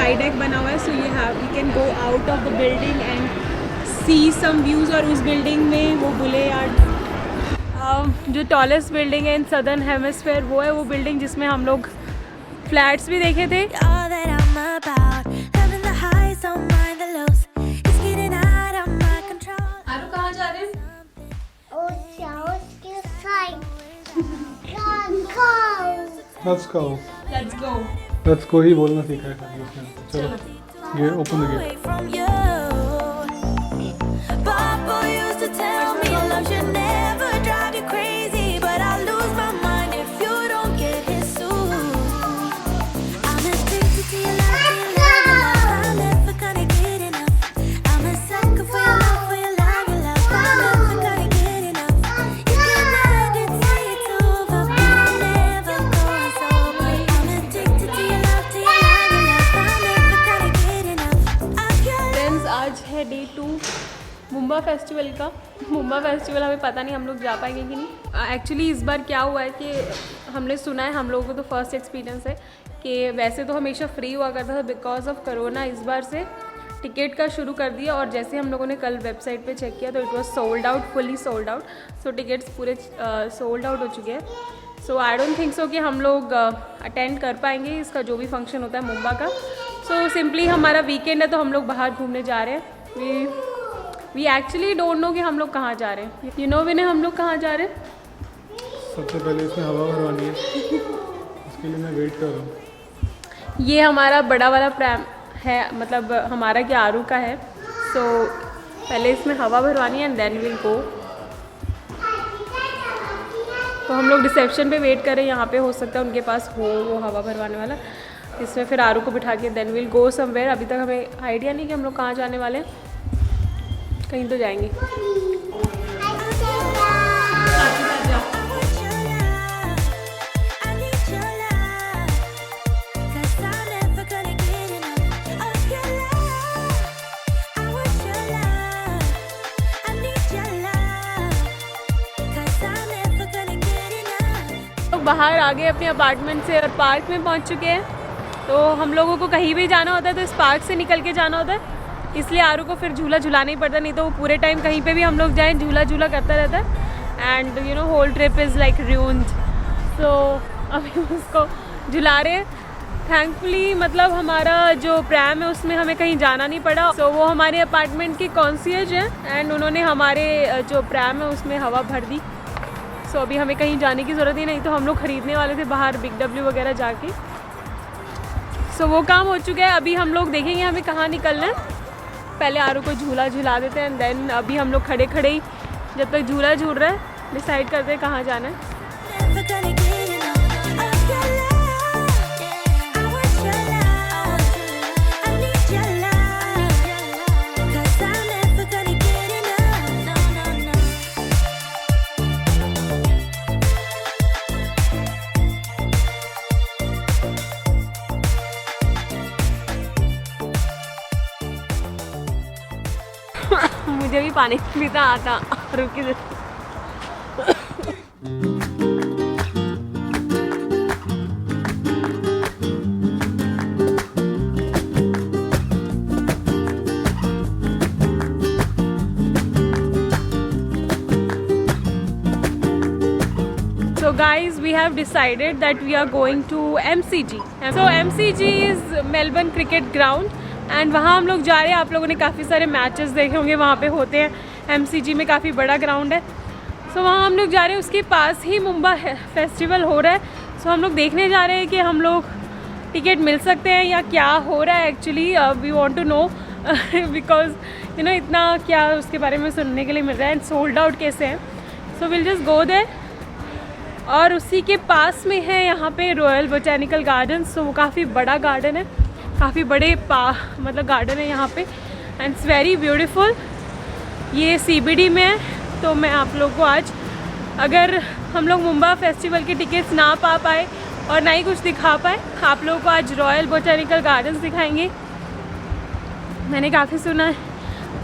Sky deck बना हुआ है, so you can go out of the building and see some views. और उस बिल्डिंग में वो बुलेयार्ड जो टॉलेस्ट बिल्डिंग है इन सदर्न हेमिस्फीयर, वो है वो बिल्डिंग जिसमें हम लोग फ्लैट्स भी देखे थे। आरू कहाँ जा रहे हैं? Let's go ही बोलना सीखा है उसने। चलो ये ओपन द गेट। आज है डे 2 मुंबा फेस्टिवल का। मुंबा फेस्टिवल हमें पता नहीं हम लोग जा पाएंगे कि नहीं। एक्चुअली इस बार क्या हुआ है कि हमने सुना है, हम लोगों को तो फर्स्ट एक्सपीरियंस है कि वैसे तो हमेशा फ्री हुआ करता था, बिकॉज ऑफ कोरोना इस बार से टिकट का शुरू कर दिया। और जैसे हम लोगों ने कल वेबसाइट पे चेक किया तो it was sold out, fully sold out. So tickets पूरे सोल्ड आउट हो चुके हैं। सो आई डोंट थिंक सो कि हम लोग अटेंड कर पाएंगे इसका जो भी फंक्शन होता है मुंबा का। सो सिंपली हमारा वीकेंड है तो हम लोग बाहर घूमने जा रहे हैं। वी एक्चुअली डोंट नो कि हम लोग कहाँ जा रहे हैं। यू नो विनय हम लोग कहाँ जा रहे हैं? सबसे पहले इसमें हवा भरवानी है, उसके लिए मैं वेट कर रहा हूँ। ये हमारा बड़ा वाला प्रैम है, मतलब हमारा क्या आरू का है। सो पहले इसमें हवा भरवानी है एंड देन विल गो। तो हम लोग रिसेप्शन पे वेट करें, यहाँ पे हो सकता है उनके पास हो वो हवा भरवाने वाला। इसमें फिर आरू को बिठा के देन विल गो समवेयर। अभी तक हमें आइडिया नहीं कि हम लोग कहाँ जाने वाले हैं, कहीं तो जाएंगे। बाहर आ गए अपने अपार्टमेंट से और पार्क में पहुंच चुके हैं। तो हम लोगों को कहीं भी जाना होता है तो इस पार्क से निकल के जाना होता है, इसलिए आरू को फिर झूला झुलाना ही पड़ता, नहीं तो वो पूरे टाइम कहीं पे भी हम लोग जाएं झूला झूला करता रहता है। And you know whole trip is like ruined. So अभी उसको झुला रहे हैं। थैंकफुली मतलब हमारा जो प्रैम है उसमें हमें कहीं जाना नहीं पड़ा। सो वो हमारे अपार्टमेंट की कॉन्सियर्ज है एंड उन्होंने हमारे जो प्रैम है उसमें हवा भर दी। सो अभी हमें कहीं जाने की ज़रूरत ही नहीं, तो हम लोग ख़रीदने वाले थे बाहर बिग डब्ल्यू वगैरह जाके। सो वो काम हो चुका है। अभी हम लोग देखेंगे हमें कहाँ निकलना है। पहले आरू को झूला झुला देते हैं एंड देन अभी हम लोग खड़े खड़े ही जब तक झूला झूल रहा है डिसाइड करते हैं कहाँ जाना है। मुझे भी पानी पीता आता रुकी दे। So guys, we have decided that we are going to MCG. So MCG is Melbourne Cricket Ground. And वहाँ हम लोग जा रहे हैं। आप लोगों ने काफ़ी सारे मैचेस देखे होंगे, वहाँ पे होते हैं। MCG में काफ़ी बड़ा ग्राउंड है। सो वहाँ हम लोग जा रहे हैं, उसके पास ही मुंबा फेस्टिवल हो रहा है। सो हम लोग देखने जा रहे हैं कि हम लोग टिकट मिल सकते हैं या क्या हो रहा है। Actually we want to know because you know इतना क्या उसके बारे में सुनने के लिए मिल रहा है एंड सोल्ड आउट कैसे है। So will just go there. और उसी के पास में है यहाँ पे रॉयल बोटैनिकल गार्डन। सो वो काफ़ी बड़ा गार्डन है, काफ़ी बड़े मतलब गार्डन है यहाँ पे एंड इट्स वेरी ब्यूटीफुल। ये CBD में है। तो मैं आप लोगों को आज, अगर हम लोग मुंबा फेस्टिवल के टिकट्स ना पा पाए और ना ही कुछ दिखा पाए, आप लोगों को आज रॉयल बोटैनिकल गार्डन्स दिखाएंगे। मैंने काफ़ी सुना है,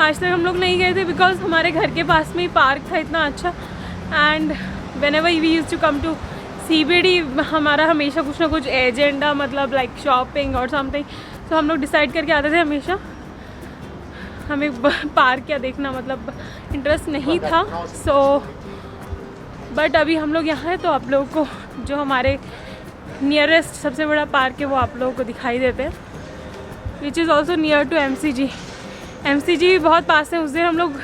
आज तक हम लोग नहीं गए थे बिकॉज हमारे घर के पास में ही पार्क था इतना अच्छा। And whenever we used to come to CBD हमारा हमेशा कुछ ना कुछ एजेंडा, मतलब लाइक शॉपिंग और समथिंग। तो हम लोग डिसाइड करके आते थे हमेशा। हमें पार्क क्या देखना मतलब इंटरेस्ट नहीं था। सो बट अभी हम लोग यहाँ हैं तो आप लोगों को जो हमारे नियरेस्ट सबसे बड़ा पार्क है वो आप लोगों को दिखाई देते हैं, which is also near to MCG। MCG भी बहुत पास है। उस दिन हम लोग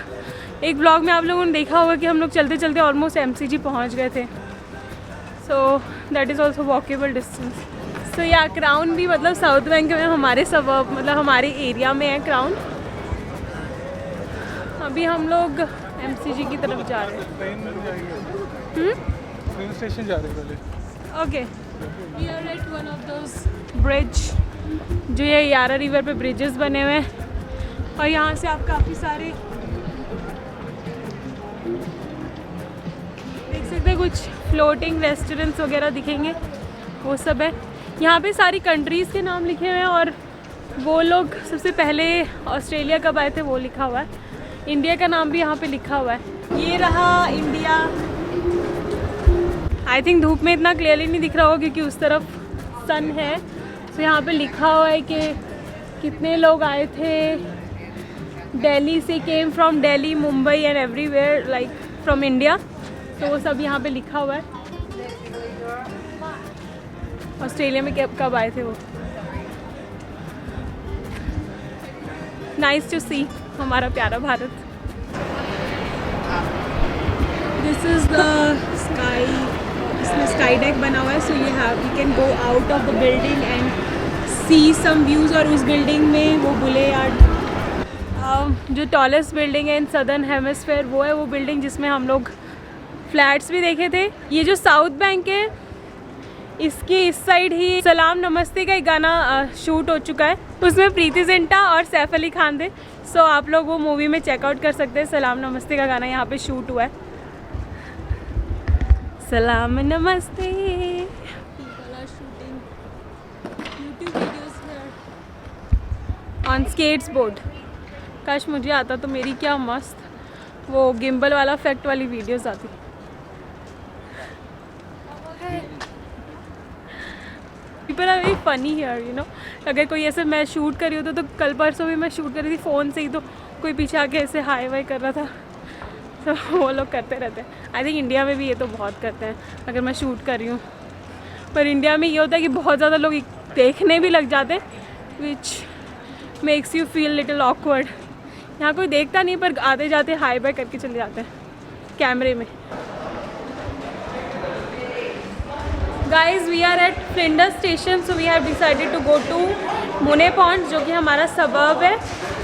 एक ब्लॉग में आप लोगों ने देखा होगा कि हम लोग चलते चलते ऑलमोस्ट MCG पहुँच गए थे। So that is also walkable distance. So yeah Crown भी मतलब साउथ बैंक में हमारे सबब मतलब हमारे एरिया में है क्राउन। अभी हम लोग MCG की तरफ जा रहे हैं। ट्रेन में जाएंगे, ट्रेन स्टेशन जा रहे हैं पहले। Okay, we are at one of those bridge, जो ये यारा रिवर पे ब्रिजेस बने हुए हैं। और यहाँ से आप काफ़ी सारे देख सकते हैं, कुछ फ्लोटिंग रेस्टोरेंट्स वगैरह दिखेंगे, वो सब है। यहाँ पे सारी कंट्रीज़ के नाम लिखे हुए हैं और वो लोग सबसे पहले ऑस्ट्रेलिया कब आए थे वो लिखा हुआ है। इंडिया का नाम भी यहाँ पे लिखा हुआ है। ये रहा इंडिया। आई थिंक धूप में इतना क्लियरली नहीं दिख रहा होगा क्योंकि उस तरफ सन है। तो यहाँ पे लिखा हुआ है कि कितने लोग आए थे दिल्ली से, came from Delhi, Mumbai and everywhere like from India. तो वो सब यहाँ पे लिखा हुआ है। ऑस्ट्रेलिया में कब आए थे वो। नाइस टू सी हमारा प्यारा भारत। दिस इज़ द स्काई, इसमें स्काई डेक बना हुआ है। So you can go out of the building and see some views. और उस बिल्डिंग में वो बुलेयार्ड जो टॉलेस्ट बिल्डिंग है इन सदर्न हेमिस्फेयर वो है वो बिल्डिंग जिसमें हम लोग फ्लैट्स भी देखे थे। ये जो साउथ बैंक है इसकी इस साइड ही सलाम नमस्ते का एक गाना शूट हो चुका है। उसमें प्रीति जिंटा और सैफ अली खान थे। सो आप लोग वो मूवी में चेकआउट कर सकते हैं। सलाम नमस्ते का गाना यहाँ पे शूट हुआ है। सलाम नमस्ते। On skates board. काश मुझे आता तो मेरी क्या मस्त वो गिम्बल वाला इफेक्ट वाली वीडियोस आती। People are very funny here you know. अगर कोई ऐसे मैं शूट कर रही हूँ तो कल परसों भी मैं शूट कर रही थी फ़ोन से ही, तो कोई पीछे आके ऐसे हाई वाई कर रहा था। तो वो लोग करते रहते हैं। आई थिंक इंडिया में भी ये तो बहुत करते हैं अगर मैं शूट कर रही हूँ। पर इंडिया में ये होता है कि बहुत ज़्यादा लोग देखने भी लग जाते हैं which makes you feel little awkward. यहाँ कोई देखता नहीं पर आते जाते हाई बाई करके चले जाते हैं कैमरे में। Guys we are at Flinders station. So we have decided to go to Moonee point जो कि हमारा सबर्ब है।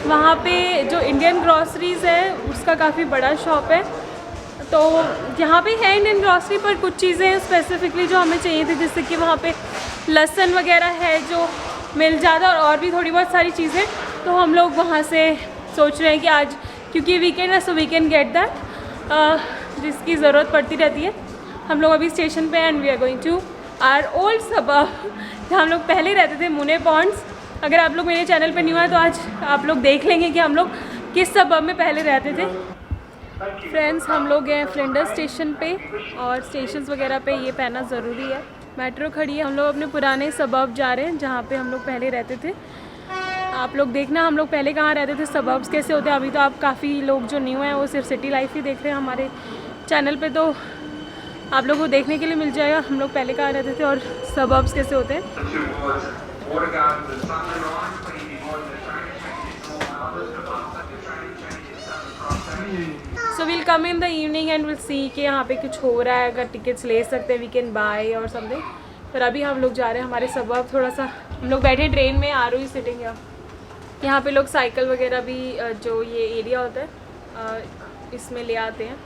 वहाँ पे जो इंडियन ग्रॉसरीज़ है उसका काफ़ी बड़ा शॉप है। तो यहाँ पे है इंडियन ग्रॉसरी पर कुछ चीज़ें स्पेसिफिकली जो हमें चाहिए थी, जैसे कि वहाँ पे लहसुन वगैरह है जो मिल जाता और भी थोड़ी बहुत सारी चीज़ें। तो हम लोग वहाँ से सोच रहे हैं कि आज क्योंकि वीकेंड है so we can get that जिसकी ज़रूरत पड़ती रहती है। हम लोग अभी स्टेशन पे and we are going to our old suburb जहाँ हम लोग पहले रहते थे, मुने पॉइंट्स। अगर आप लोग मेरे चैनल पे न्यू है तो आज आप लोग देख लेंगे कि हम लोग किस सबर्ब में पहले रहते थे। फ्रेंड्स हम लोग हैं फ्लिंडर स्टेशन पे और स्टेशंस वगैरह पे ये पहनना ज़रूरी है। मेट्रो खड़ी है। हम लोग अपने पुराने सबर्ब जा रहे हैं जहाँ पे हम लोग पहले रहते थे। आप लोग देखना हम लोग पहले कहाँ रहते थे, सबर्ब्स कैसे होते हैं। अभी तो आप काफ़ी लोग जो न्यू हैं वो सिर्फ सिटी लाइफ ही देख रहे हैं हमारे चैनल पे, तो आप लोगों को देखने के लिए मिल जाएगा हम लोग पहले कहाँ रहते थे और सबर्ब्स कैसे होते हैं। So will come in the evening and will see कि यहाँ पे कुछ हो रहा है, अगर टिकट्स ले सकते हैं वी कैन बाय और समथिंग। पर अभी हम लोग जा रहे हैं हमारे सबर्ब। थोड़ा सा हम लोग बैठे ट्रेन में, आर ओ सिटिंग यहाँ पे लोग साइकिल वगैरह भी जो ये एरिया होता है इसमें ले आते हैं।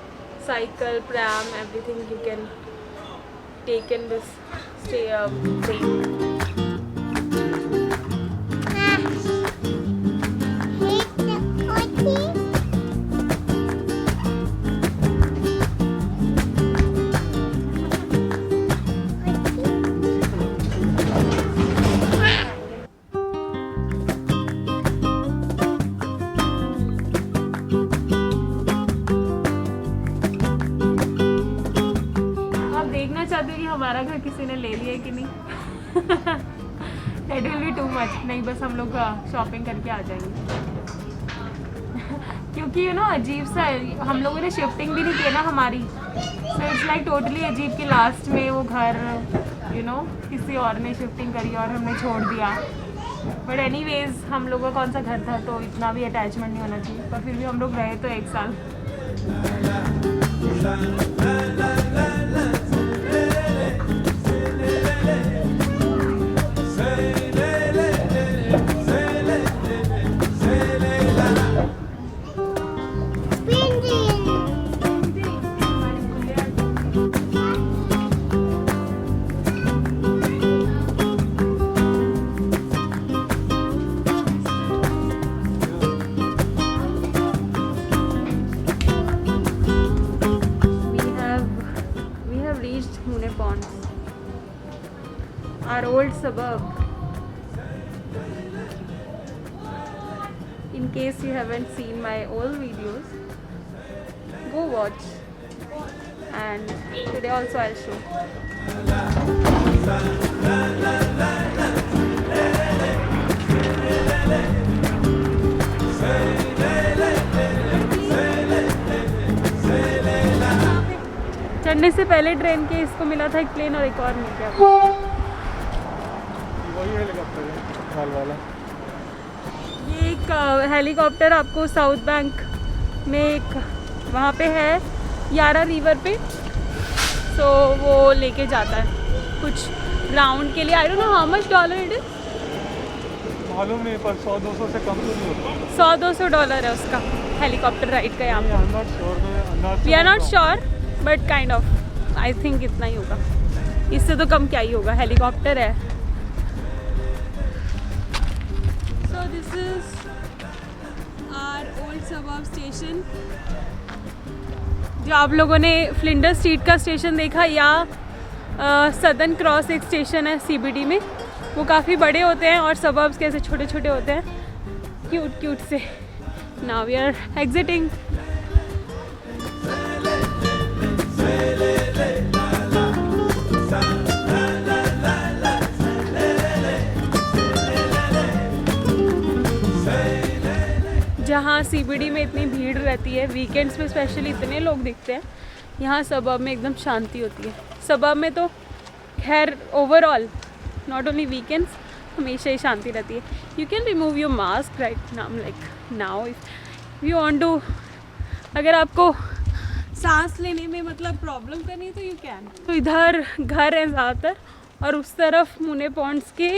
Cycle, pram, everything you can take in this train. हमारा घर किसी ने ले लिया है कि नहीं। It will be too much. नहीं, बस हम लोग शॉपिंग करके आ जाएंगे क्योंकि यू नो अजीब सा हम लोगों ने शिफ्टिंग भी नहीं की ना हमारी, सो इट्स लाइक टोटली अजीब कि लास्ट में वो घर यू नो किसी और ने शिफ्टिंग करी और हमने छोड़ दिया। बट एनीवेज हम लोगों का कौन सा घर था तो इतना भी अटैचमेंट नहीं होना चाहिए, पर फिर भी हम लोग रहे तो 1 साल। Our old suburb. In case you haven't seen my old videos, go watch. And today also I'll show. चढ़ने से पहले ट्रेन के इसको मिला था एक प्लेन और एक और मिल गया। वही हेलीकॉप्टर है लाल वाला। ये एक हेलीकॉप्टर आपको साउथ बैंक में एक वहाँ पे है यारा रिवर पे, तो वो लेके जाता है कुछ राउंड के लिए। I don't know how much $, it is मालूम नहीं, पर 100-200 से कम तो नहीं होता। $100-200 है उसका हेलीकॉप्टर राइड का यहाँ पे। We are not sure but kind of I think इतना ही होगा, इससे तो कम क्या ही होगा, हेलीकॉप्टर है। So this is our old suburb station. जो आप लोगों ने फ्लिंडर स्ट्रीट का स्टेशन देखा या सदर्न क्रॉस एक स्टेशन है CBD में, वो काफ़ी बड़े होते हैं और सबर्ब्स कैसे छोटे छोटे होते हैं, क्यूट क्यूट से। Now we are exiting. जहाँ CBD में इतनी भीड़ रहती है वीकेंड्स में स्पेशली, इतने लोग दिखते हैं, यहाँ सबर्ब में एकदम शांति होती है। सबर्ब में तो खैर ओवरऑल नॉट ओनली वीकेंड्स हमेशा ही शांति रहती है। You can remove your mask right now, like now if you want to, अगर आपको सांस लेने में मतलब प्रॉब्लम करनी है तो यू कैन। तो इधर घर है ज़्यादातर और उस तरफ मुने पॉन्ड्स के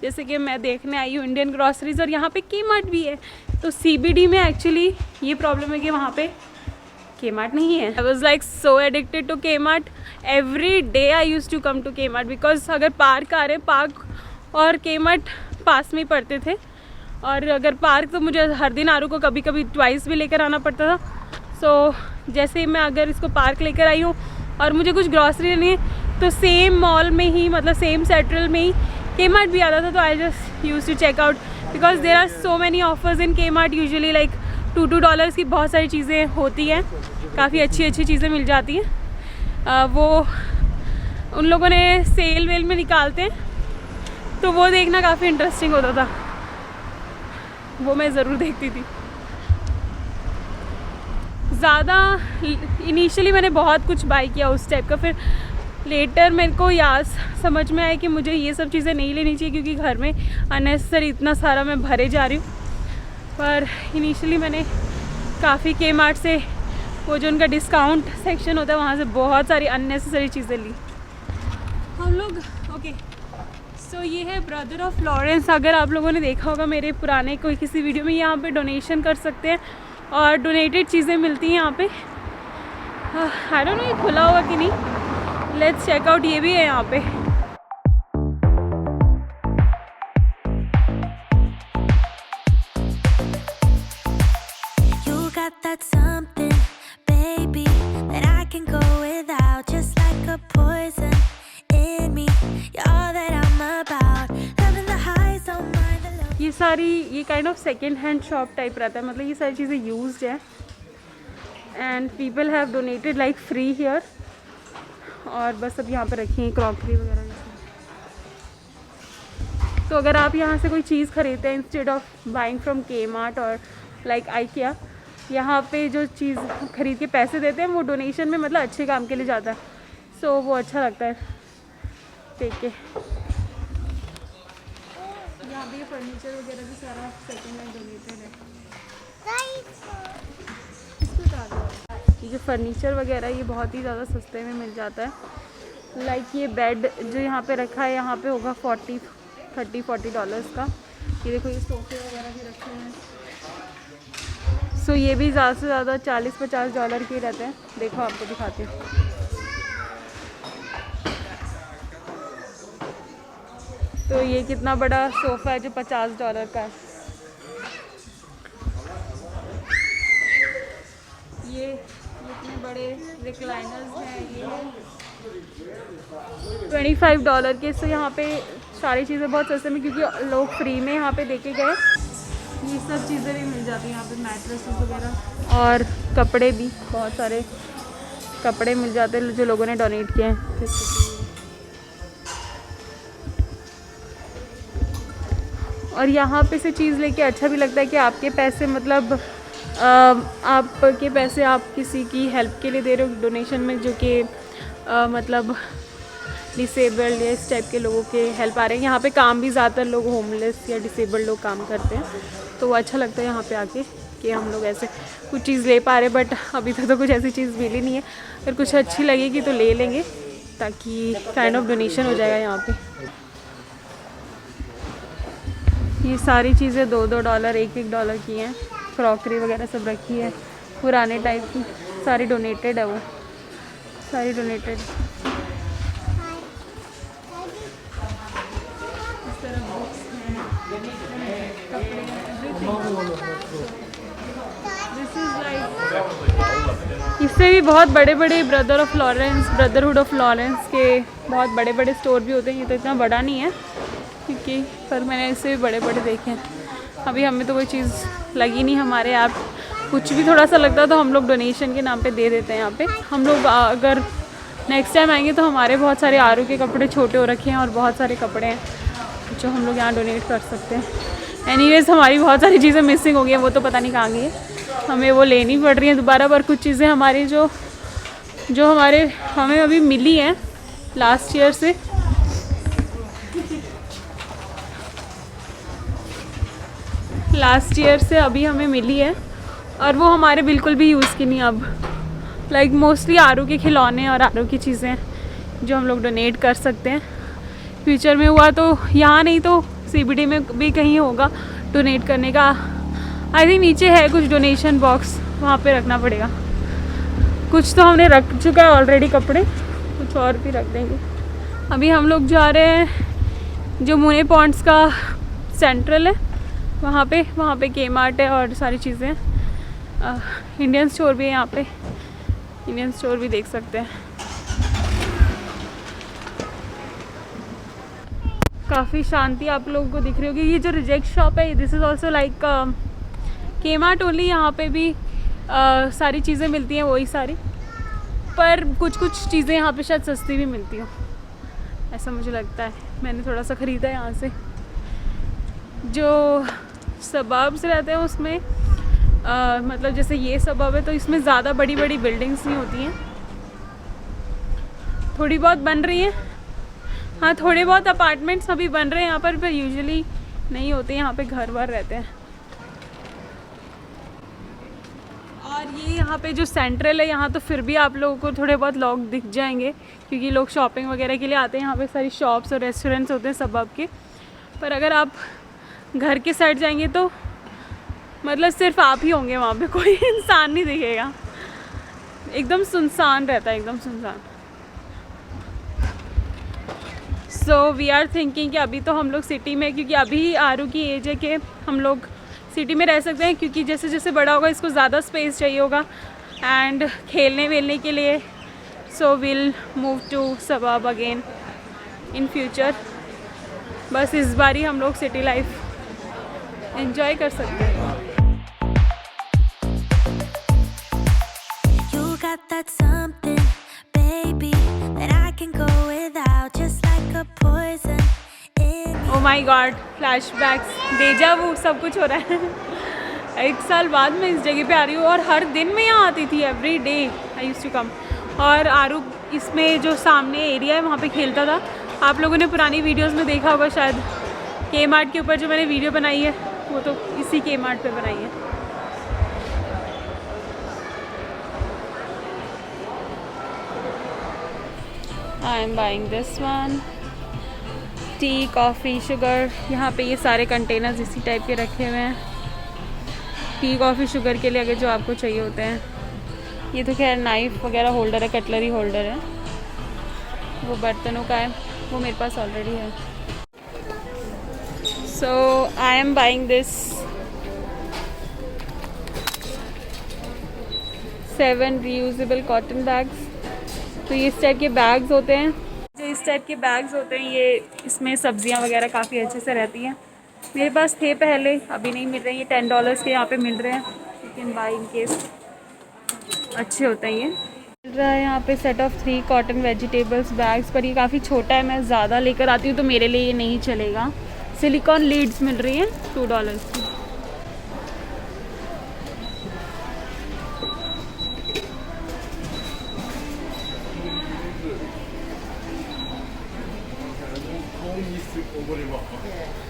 जैसे कि मैं देखने आई हूँ इंडियन ग्रॉसरीज, और यहाँ पे Kmart भी है। तो CBD में एक्चुअली ये प्रॉब्लम है कि वहाँ पे Kmart नहीं है। I was like so addicted to Kmart, every day I use to come to Kmart because अगर पार्क आ रहे, पार्क और Kmart पास में ही पड़ते थे, और अगर पार्क तो मुझे हर दिन आरू को कभी कभी ट्वाइस भी लेकर आना पड़ता था। सो जैसे ही मैं अगर इसको पार्क लेकर आई हूँ और मुझे कुछ ग्रॉसरी लेनी है तो सेम मॉल में ही, मतलब सेम सेंट्रल में ही Kmart भी आता था। तो I just use to check out because there are so many offers in Kmart, usually like $2 की बहुत सारी चीज़ें होती हैं, काफ़ी अच्छी अच्छी चीज़ें मिल जाती हैं। वो उन लोगों ने सेल वेल में निकालते हैं, तो वो देखना काफ़ी इंटरेस्टिंग होता था, वो मैं ज़रूर देखती थी। ज़्यादा इनिशियली मैंने बहुत कुछ बाई किया उस टाइप का, फिर लेटर मेरे को याद समझ में आया कि मुझे ये सब चीज़ें नहीं लेनी चाहिए क्योंकि घर में अननेसेसरी इतना सारा मैं भरे जा रही हूँ। पर इनिशियली मैंने काफ़ी Kmart से वो जो उनका डिस्काउंट सेक्शन होता है वहाँ से बहुत सारी अननेसेसरी चीज़ें ली हम लोग। ओके, सो ये है ब्रदर ऑफ लॉरेंस। अगर आप लोगों ने देखा होगा मेरे पुराने कोई किसी वीडियो में, यहाँ पे डोनेशन कर सकते हैं और डोनेटेड चीज़ें मिलती हैं यहाँ पे। आई डोंट नो ये खुला होगा कि नहीं, लेट्स चेक आउट। ये भी है यहाँ पे। That something, baby, that I can go without, just like a poison in me. You're all that I'm about, loving the highs on my low. ये सारी ये kind of second hand shop type रहता है, मतलब ये सारी चीज़ें used है and people have donated like free here. और बस अब यहाँ पर रखी हैं क्रॉकरी वगैरह। तो अगर आप यहाँ से कोई चीज़ खरीदते हैं instead of buying from Kmart और लाइक IKEA, यहाँ पे जो चीज़ खरीद के पैसे देते हैं वो डोनेशन में मतलब अच्छे काम के लिए जाता है। सो वो अच्छा लगता है देख के। यहाँ पे फर्नीचर वगैरह भी सारा सेकेंड हैंड डोनेटेड है। ये जो फर्नीचर वगैरह ये बहुत ही ज़्यादा सस्ते में मिल जाता है। लाइक ये बेड जो यहाँ पे रखा है यहाँ पे होगा $30-40 का। ये देखो ये सोफे वगैरह भी रखे हैं। सो ये भी ज़्यादा से ज़्यादा $40-50 के रहते हैं। देखो आपको दिखाती हूँ। तो ये कितना बड़ा सोफ़ा है जो $50 का है। ये इतने बड़े रिक्लाइनर्स हैं, ये $25 के। सो यहाँ पे सारी चीज़ें बहुत सस्ते में, क्योंकि लोग फ्री में यहाँ पे देके गए। ये सब चीज़ें भी मिल जाती हैं यहाँ पे, मैट्रेसेस वगैरह और कपड़े भी, बहुत सारे कपड़े मिल जाते हैं जो लोगों ने डोनेट किए हैं। और यहाँ पे से चीज़ लेके अच्छा भी लगता है कि आपके पैसे मतलब आपके पैसे आप किसी की हेल्प के लिए दे रहे हो डोनेशन में, जो कि मतलब डिसेबल्ड या इस टाइप के लोगों के हेल्प आ रहे हैं। यहाँ पे काम भी ज़्यादातर लोग होमलेस या डिसेबल्ड लोग काम करते हैं, तो वो अच्छा लगता है यहाँ पे आके कि हम लोग ऐसे कुछ चीज़ ले पा रहे। बट अभी तक तो कुछ ऐसी चीज़ मिली नहीं है। अगर कुछ अच्छी लगेगी तो ले लेंगे, ताकि काइंड ऑफ डोनेशन हो जाएगा यहाँ पे। ये सारी चीज़ें $2-2 $1-1 की हैं। क्रॉकरी वगैरह सब रखी है पुराने टाइप की, सारी डोनेटेड है, वो सारी डोनेटेड। इस तरह बुक्स हैं, कपड़े हैं, दिस इज लाइक। इससे भी बहुत बड़े बड़े ब्रदरहुड ऑफ लॉरेंस के बहुत बड़े बड़े स्टोर भी होते हैं। ये तो इतना बड़ा नहीं है क्योंकि, पर मैंने इससे भी बड़े बड़े देखे हैं। अभी हमें तो कोई चीज़ लगी नहीं हमारे। आप कुछ भी थोड़ा सा लगता है तो हम लोग डोनेशन के नाम पे दे देते हैं यहाँ पे। हम लोग अगर नेक्स्ट टाइम आएंगे तो हमारे बहुत सारे आरू के कपड़े छोटे हो रखे हैं और बहुत सारे कपड़े हैं जो हम लोग यहाँ डोनेट कर सकते हैं। एनीवेज हमारी बहुत सारी चीज़ें मिसिंग हो गई हैं, वो तो पता नहीं कहाँ गई है, हमें वो लेनी पड़ रही हैं दोबारा। पर कुछ चीज़ें हमारी जो हमें अभी मिली हैं लास्ट ईयर से, अभी हमें मिली है और वो हमारे बिल्कुल भी यूज़ की नहीं अब। लाइक मोस्टली आरू के खिलौने और आरू की चीज़ें जो हम लोग डोनेट कर सकते हैं। फ्यूचर में हुआ तो यहाँ नहीं तो CBD में भी कहीं होगा डोनेट करने का। आई थिंक नीचे है कुछ डोनेशन बॉक्स, वहाँ पे रखना पड़ेगा। कुछ तो हमने रख चुका है ऑलरेडी कपड़े, कुछ और भी रख देंगे। अभी हम लोग जा रहे हैं जो मुने पॉइंट्स का सेंट्रल है वहाँ पे Kmart है और सारी चीज़ें। इंडियन स्टोर भी है यहाँ पे, इंडियन स्टोर भी देख सकते हैं। काफ़ी शांति आप लोगों को दिख रही होगी। ये जो रिजेक्ट शॉप है this is also like Kmart only. यहाँ पे भी सारी चीज़ें मिलती हैं वही सारी, पर कुछ चीज़ें यहाँ पे शायद सस्ती भी मिलती हो, ऐसा मुझे लगता है। मैंने थोड़ा सा ख़रीदा यहाँ से। जो सबर्ब्स रहते हैं उसमें मतलब जैसे ये सबर्ब है तो इसमें ज़्यादा बड़ी बड़ी बिल्डिंग्स नहीं होती हैं, थोड़ी बहुत बन रही हैं। हाँ, थोड़े बहुत अपार्टमेंट्स अभी बन रहे हैं यहाँ पर यूजुअली नहीं होते, यहाँ पे घर वर रहते हैं। और ये यहाँ पे जो सेंट्रल है यहाँ तो फिर भी आप लोगों को थोड़े बहुत लोग दिख जाएंगे क्योंकि लोग शॉपिंग वगैरह के लिए आते हैं। यहाँ पे सारी शॉप्स और रेस्टोरेंट्स होते हैं सबब के। पर अगर आप घर के साइड जाएंगे तो मतलब सिर्फ आप ही होंगे वहाँ पे, कोई इंसान नहीं दिखेगा, एकदम सुनसान रहता है, एकदम सुनसान। सो वी आर थिंकिंग कि अभी तो हम लोग सिटी में, क्योंकि अभी आरू की एज है कि हम लोग सिटी में रह सकते हैं, क्योंकि जैसे जैसे बड़ा होगा इसको ज़्यादा स्पेस चाहिए होगा एंड खेलने वेलने के लिए। So will move to suburb again in future. बस इस बार ही हम लोग सिटी लाइफ एंजॉय कर सकते हैं। You got that something, baby, that I can go without, just like a poison in me. Oh my god, flashbacks, deja vu, सब कुछ हो रहा है। 1 साल बाद मैं इस जगह पे आ रही हूँ और हर दिन मैं यहाँ आती थी, every day I used to come. और आरू इसमें जो सामने एरिया है वहाँ पे खेलता था। आप लोगों ने पुरानी वीडियोस में देखा होगा शायद, के मार्ट के ऊपर जो मैंने वीडियो बनाई है वो तो इसी के मार्ट पे बनाई है। आई am buying this one, T, coffee, sugar. यहाँ पे ये सारे कंटेनर्स इसी टाइप के रखे हुए हैं, टी, कॉफ़ी, शुगर के लिए अगर जो आपको चाहिए होते हैं। ये तो खैर नाइफ़ वगैरह होल्डर है, कटलरी होल्डर है। वो बर्तनों का है, वो मेरे पास ऑलरेडी है। So I am buying this 7 reusable cotton bags. तो ये इस टाइप के बैग्स होते हैं, जो इस टाइप के बैग्स होते हैं, ये इसमें सब्जियां वगैरह काफ़ी अच्छे से रहती हैं। मेरे पास थे पहले, अभी नहीं मिल रहे। ये $10 के यहाँ पे मिल रहे हैं, you can buy in case, अच्छे होते हैं। ये मिल रहा है यहाँ पे set of 3 cotton vegetables bags, पर ये काफ़ी छोटा है, मैं ज़्यादा लेकर आती हूँ तो मेरे लिए ये नहीं चलेगा। सिलिकॉन लीड्स मिल रही हैं $2 की।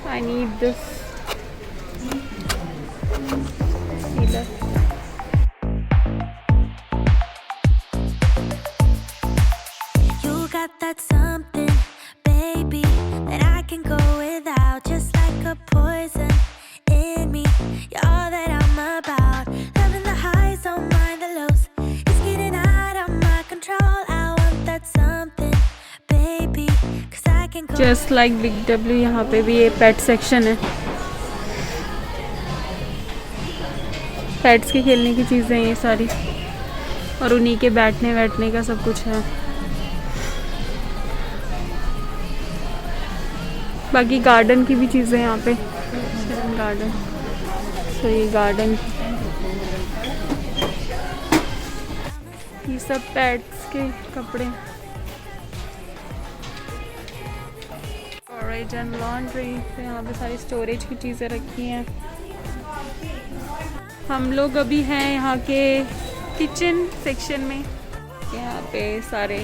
I need this sealer. You got that something, baby, that I can go without, just like a poison in me. You're all that I'm about, loving the highs, don't mind the lows. It's getting out of my control. I want that something, baby, 'cause I can go. Just like big W, यहाँ पे भी ये पेट section है। Pets के खेलने की चीज़ें ये सारी, और उन्हीं के बैठने का सब कुछ है। बाकी गार्डन की भी चीज़ें यहाँ पे, गार्डन, तो ये गार्डन, ये सब पेट्स के कपड़े। स्टोरेज एंड लॉन्ड्री, तो यहाँ पे सारी स्टोरेज की चीज़ें रखी हैं। हम लोग अभी हैं यहाँ के किचन सेक्शन में। यहाँ पे सारे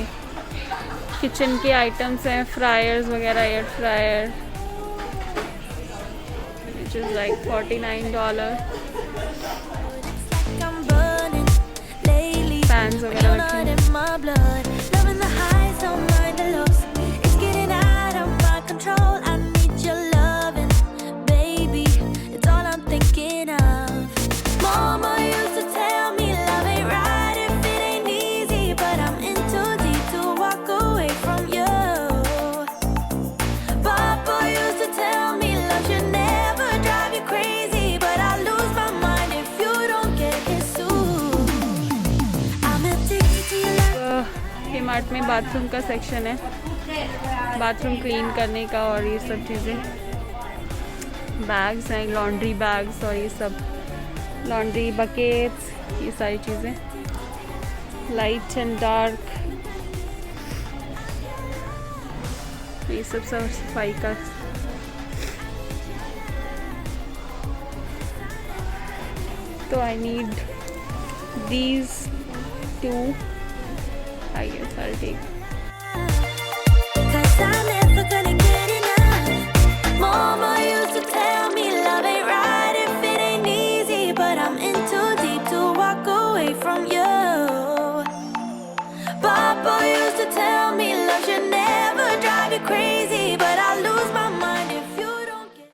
किचन के आइटम्स हैं, फ्रायर्स वगैरह, air fryer, which is like $49। I'm burning lately. Fans वगैरह रखे हैं। in my blood, loving the highs, don't mind the lows. It's getting out of my control. I need your loving, baby. It's all I'm thinking of. Mama used to tell me love ain't right if it ain't easy, but I'm in too deep to walk away from you. Papa used to tell me love should never drive you crazy, but I lose my mind if you don't get it soon. I'm addicted to your love. के mart में bathroom का section है, bathroom clean करने का और ये सब चीज़ें। बैग्स हैं, लॉन्ड्री बैग्स और ये सब, लॉन्ड्री बकेट्स, ये सारी चीज़ें, लाइट एंड डार्क, ये सब सफाई का। तो I need these 2, I guess I'll take. 'Cause I'm never gonna